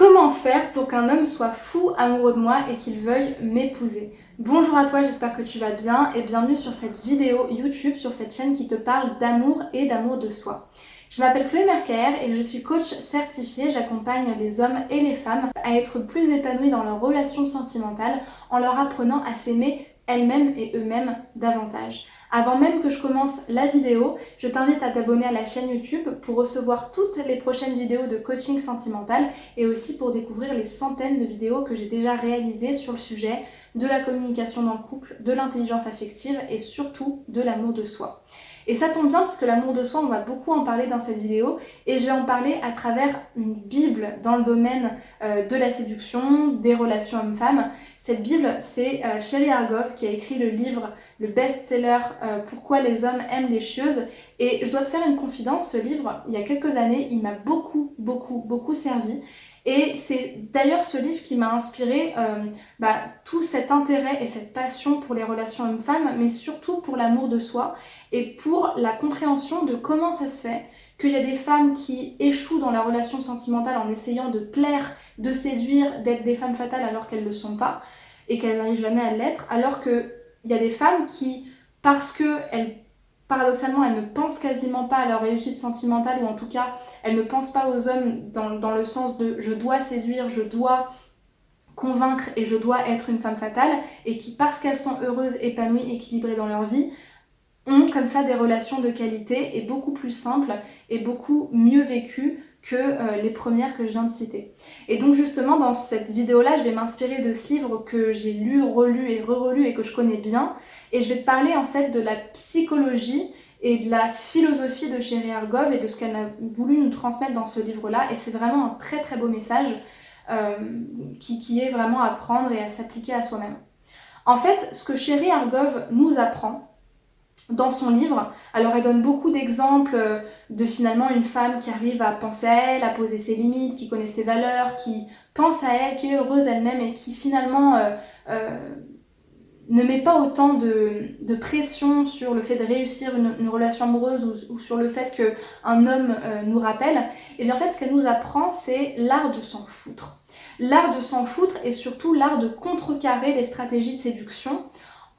Comment faire pour qu'un homme soit fou amoureux de moi et qu'il veuille m'épouser? Bonjour à toi, j'espère que tu vas bien et bienvenue sur cette vidéo YouTube, sur cette chaîne qui te parle d'amour et d'amour de soi. Je m'appelle Chloé Merker et je suis coach certifiée. J'accompagne les hommes et les femmes à être plus épanouis dans leurs relations sentimentales en leur apprenant à s'aimer elles-mêmes et eux-mêmes davantage. Avant même que je commence la vidéo, je t'invite à t'abonner à la chaîne YouTube pour recevoir toutes les prochaines vidéos de coaching sentimental et aussi pour découvrir les centaines de vidéos que j'ai déjà réalisées sur le sujet de la communication dans le couple, de l'intelligence affective et surtout de l'amour de soi. Et ça tombe bien parce que l'amour de soi, on va beaucoup en parler dans cette vidéo et je vais en parler à travers une Bible dans le domaine de la séduction, des relations hommes-femmes. Cette Bible, c'est Sherry Argov qui a écrit le livre, le best-seller Pourquoi les hommes aiment les chieuses. Et je dois te faire une confidence, ce livre, il y a quelques années, il m'a beaucoup servi. Et c'est d'ailleurs ce livre qui m'a inspiré tout cet intérêt et cette passion pour les relations hommes-femmes, mais surtout pour l'amour de soi et pour la compréhension de comment ça se fait qu'il y a des femmes qui échouent dans la relation sentimentale en essayant de plaire, de séduire, d'être des femmes fatales alors qu'elles ne le sont pas et qu'elles n'arrivent jamais à l'être, alors qu'il y a des femmes qui, parce qu'elles paradoxalement, elles ne pensent quasiment pas à leur réussite sentimentale, ou en tout cas, elles ne pensent pas aux hommes dans le sens de je dois séduire, je dois convaincre et je dois être une femme fatale, et qui, parce qu'elles sont heureuses, épanouies, équilibrées dans leur vie, ont comme ça des relations de qualité et beaucoup plus simples et beaucoup mieux vécues que les premières que je viens de citer. Et donc justement dans cette vidéo-là, je vais m'inspirer de ce livre que j'ai lu, relu et re-relu et que je connais bien. Et je vais te parler en fait de la psychologie et de la philosophie de Sherry Argov et de ce qu'elle a voulu nous transmettre dans ce livre-là. Et c'est vraiment un très beau message qui est vraiment à prendre et à s'appliquer à soi-même. En fait, ce que Sherry Argov nous apprend dans son livre, alors elle donne beaucoup d'exemples de finalement une femme qui arrive à penser à elle, à poser ses limites, qui connaît ses valeurs, qui pense à elle, qui est heureuse elle-même et qui finalement ne met pas autant de pression sur le fait de réussir une relation amoureuse ou sur le fait qu'un homme nous rappelle. Et bien en fait ce qu'elle nous apprend, c'est l'art de s'en foutre. L'art de s'en foutre et surtout l'art de contrecarrer les stratégies de séduction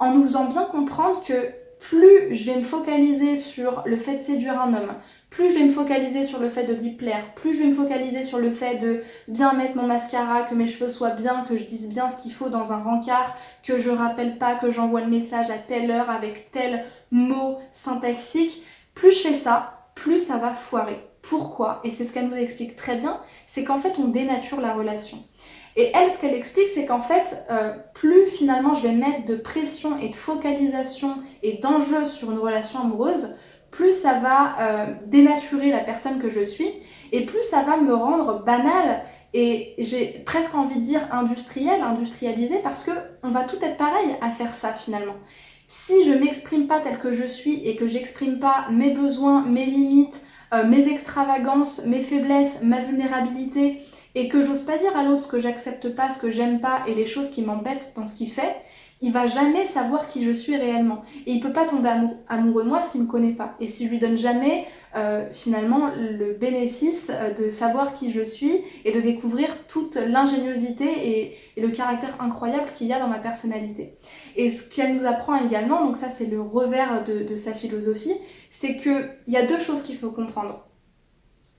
en nous faisant bien comprendre que plus je vais me focaliser sur le fait de séduire un homme, plus je vais me focaliser sur le fait de lui plaire, plus je vais me focaliser sur le fait de bien mettre mon mascara, que mes cheveux soient bien, que je dise bien ce qu'il faut dans un rencard, que je rappelle pas, que j'envoie le message à telle heure avec tel mot syntaxique, plus je fais ça, plus ça va foirer. Pourquoi? Et c'est ce qu'elle nous explique très bien, c'est qu'en fait on dénature la relation. Et elle, ce qu'elle explique, c'est qu'en fait, plus finalement je vais mettre de pression et de focalisation et d'enjeu sur une relation amoureuse, plus ça va dénaturer la personne que je suis, et plus ça va me rendre banale, et j'ai presque envie de dire industrialisée, parce qu'on va tout être pareil à faire ça finalement. Si je m'exprime pas telle que je suis et que j'exprime pas mes besoins, mes limites, mes extravagances, mes faiblesses, ma vulnérabilité, et que j'ose pas dire à l'autre ce que j'accepte pas, ce que j'aime pas et les choses qui m'embêtent dans ce qu'il fait, il va jamais savoir qui je suis réellement. Et il peut pas tomber amoureux de moi s'il me connaît pas. Et si je lui donne jamais finalement le bénéfice de savoir qui je suis et de découvrir toute l'ingéniosité et le caractère incroyable qu'il y a dans ma personnalité. Et ce qu'elle nous apprend également, donc ça c'est le revers de sa philosophie, c'est qu'il y a deux choses qu'il faut comprendre.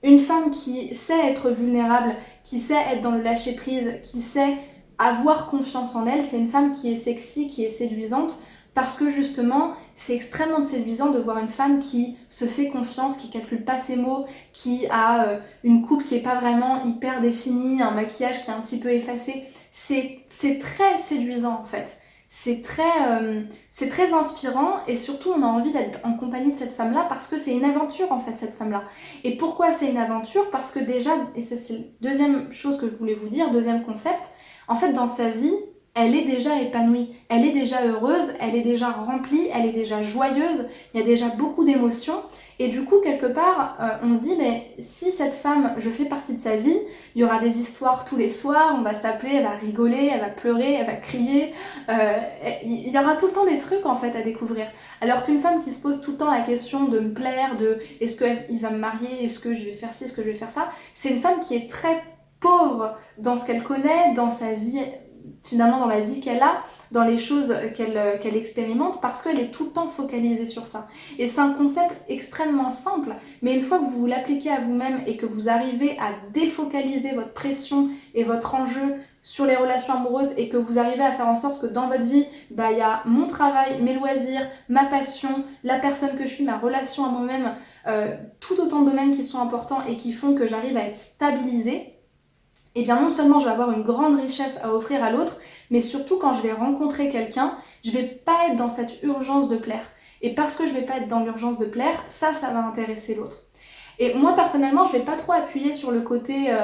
Une femme qui sait être vulnérable, qui sait être dans le lâcher-prise, qui sait avoir confiance en elle, c'est une femme qui est sexy, qui est séduisante, parce que justement, c'est extrêmement séduisant de voir une femme qui se fait confiance, qui calcule pas ses mots, qui a une coupe qui est pas vraiment hyper définie, un maquillage qui est un petit peu effacé. C'est très séduisant en fait. C'est très inspirant et surtout on a envie d'être en compagnie de cette femme-là parce que c'est une aventure en fait cette femme-là. Et pourquoi c'est une aventure? Parce que déjà, et ça c'est la deuxième chose que je voulais vous dire, deuxième concept, en fait dans sa vie, elle est déjà épanouie, elle est déjà heureuse, elle est déjà remplie, elle est déjà joyeuse, il y a déjà beaucoup d'émotions. Et du coup, quelque part, on se dit, mais si cette femme, je fais partie de sa vie, il y aura des histoires tous les soirs, on va s'appeler, elle va rigoler, elle va pleurer, elle va crier, il y aura tout le temps des trucs en fait à découvrir. Alors qu'une femme qui se pose tout le temps la question de me plaire, de est-ce qu'il va me marier, est-ce que je vais faire ci, est-ce que je vais faire ça, c'est une femme qui est très pauvre dans ce qu'elle connaît, dans sa vie, finalement dans la vie qu'elle a, dans les choses qu'elle expérimente, parce qu'elle est tout le temps focalisée sur ça. Et c'est un concept extrêmement simple, mais une fois que vous l'appliquez à vous-même et que vous arrivez à défocaliser votre pression et votre enjeu sur les relations amoureuses et que vous arrivez à faire en sorte que dans votre vie, il y a mon travail, mes loisirs, ma passion, la personne que je suis, ma relation à moi-même, tout autant de domaines qui sont importants et qui font que j'arrive à être stabilisée, et bien non seulement je vais avoir une grande richesse à offrir à l'autre, mais surtout quand je vais rencontrer quelqu'un, je vais pas être dans cette urgence de plaire. Et parce que je vais pas être dans l'urgence de plaire, ça va intéresser l'autre. Et moi personnellement, je vais pas trop appuyer sur le côté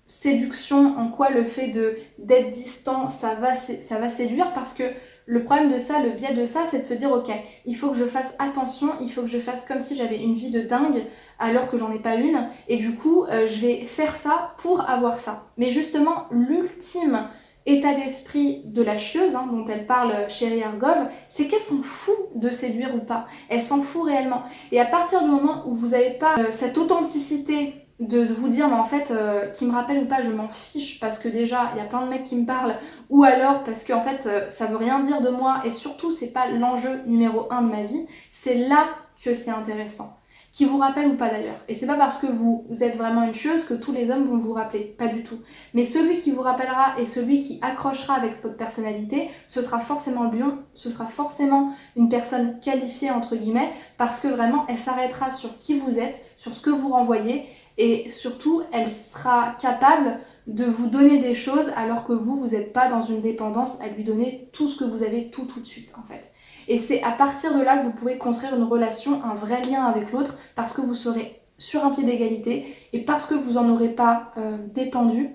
séduction, en quoi le fait d'être distant, ça va séduire, parce que le problème de ça, le biais de ça, c'est de se dire ok, il faut que je fasse attention, il faut que je fasse comme si j'avais une vie de dingue alors que j'en ai pas une, et du coup je vais faire ça pour avoir ça. Mais justement, l'ultime état d'esprit de la chieuse, dont elle parle Sherry Argov, c'est qu'elle s'en fout de séduire ou pas, elle s'en fout réellement. Et à partir du moment où vous n'avez pas cette authenticité de vous dire mais en fait qui me rappelle ou pas, je m'en fiche, parce que déjà il y a plein de mecs qui me parlent, ou alors parce que en fait ça veut rien dire de moi, et surtout c'est pas l'enjeu numéro 1 de ma vie, c'est là que c'est intéressant. Qui vous rappelle ou pas d'ailleurs. Et c'est pas parce que vous êtes vraiment une chieuse que tous les hommes vont vous rappeler, pas du tout. Mais celui qui vous rappellera et celui qui accrochera avec votre personnalité, ce sera forcément le lion, ce sera forcément une personne qualifiée entre guillemets, parce que vraiment elle s'arrêtera sur qui vous êtes, sur ce que vous renvoyez, et surtout elle sera capable de vous donner des choses alors que vous n'êtes pas dans une dépendance à lui donner tout ce que vous avez tout de suite en fait. Et c'est à partir de là que vous pourrez construire une relation, un vrai lien avec l'autre, parce que vous serez sur un pied d'égalité et parce que vous n'en aurez pas dépendu,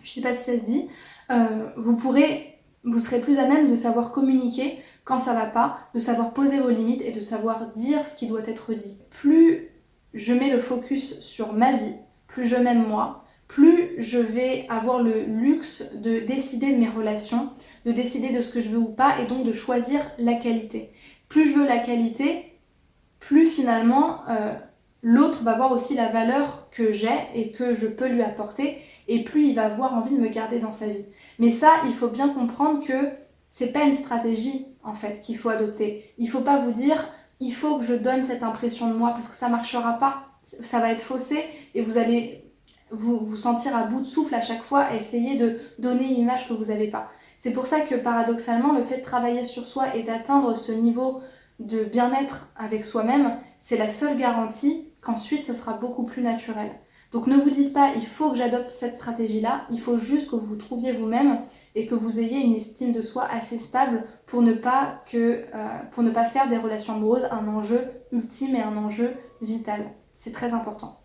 je sais pas si ça se dit, vous serez plus à même de savoir communiquer quand ça va pas, de savoir poser vos limites et de savoir dire ce qui doit être dit. Plus je mets le focus sur ma vie, plus je m'aime moi, plus je vais avoir le luxe de décider de mes relations, de décider de ce que je veux ou pas, et donc de choisir la qualité. Plus je veux la qualité, plus finalement l'autre va voir aussi la valeur que j'ai et que je peux lui apporter, et plus il va avoir envie de me garder dans sa vie. Mais ça, il faut bien comprendre que c'est pas une stratégie en fait qu'il faut adopter. Il faut pas vous dire il faut que je donne cette impression de moi, parce que ça marchera pas, ça va être faussé et vous allez vous sentir à bout de souffle à chaque fois et essayer de donner une image que vous n'avez pas. C'est pour ça que paradoxalement, le fait de travailler sur soi et d'atteindre ce niveau de bien-être avec soi-même, c'est la seule garantie qu'ensuite ça sera beaucoup plus naturel. Donc ne vous dites pas il faut que j'adopte cette stratégie-là, il faut juste que vous vous trouviez vous-même et que vous ayez une estime de soi assez stable pour ne pas faire des relations amoureuses un enjeu ultime et un enjeu vital. C'est très important.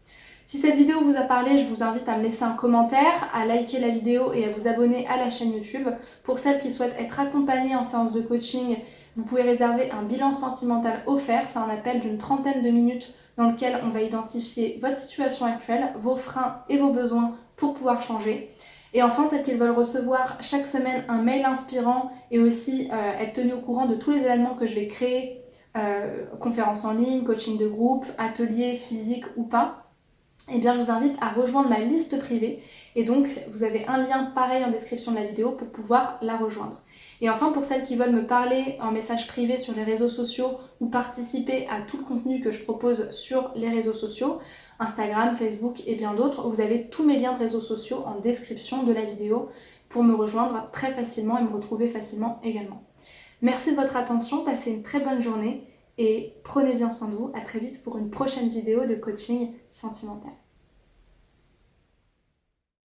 Si cette vidéo vous a parlé, je vous invite à me laisser un commentaire, à liker la vidéo et à vous abonner à la chaîne YouTube. Pour celles qui souhaitent être accompagnées en séance de coaching, vous pouvez réserver un bilan sentimental offert. C'est un appel d'une 30aine de minutes dans lequel on va identifier votre situation actuelle, vos freins et vos besoins pour pouvoir changer. Et enfin, celles qui veulent recevoir chaque semaine un mail inspirant et aussi être tenues au courant de tous les événements que je vais créer, conférences en ligne, coaching de groupe, ateliers physiques ou pas, eh bien je vous invite à rejoindre ma liste privée, et donc vous avez un lien pareil en description de la vidéo pour pouvoir la rejoindre. Et enfin, pour celles qui veulent me parler en message privé sur les réseaux sociaux ou participer à tout le contenu que je propose sur les réseaux sociaux, Instagram, Facebook et bien d'autres, vous avez tous mes liens de réseaux sociaux en description de la vidéo pour me rejoindre très facilement et me retrouver facilement également. Merci de votre attention, passez une très bonne journée et prenez bien soin de vous. À très vite pour une prochaine vidéo de coaching sentimental.